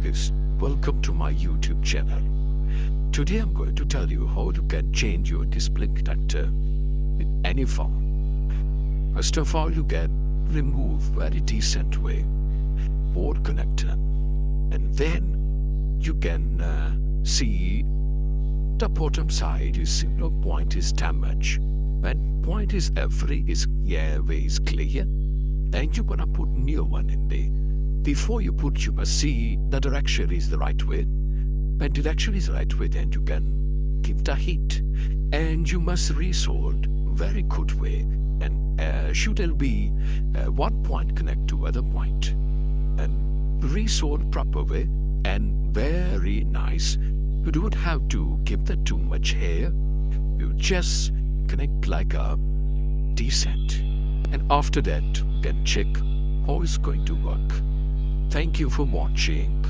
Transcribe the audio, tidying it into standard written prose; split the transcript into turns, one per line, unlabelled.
this. Welcome to my YouTube channel. Today I'm going to tell you how you can change your display connector in any form. First of all, you can remove very decent way board connector, and then you can see the bottom side is signal point is damaged. When point is every is way is clear, then you're gonna put new one in there. Before you put, you must see the direction is the right way. When direction is the right way, then you can give the heat, and you must resolve very good way, and should there be one point connect to other point, and resolve proper way and very nice. You don't have to give that too much hair. You just connect like a decent, and after that you can check how it's going to work. Thank you for watching.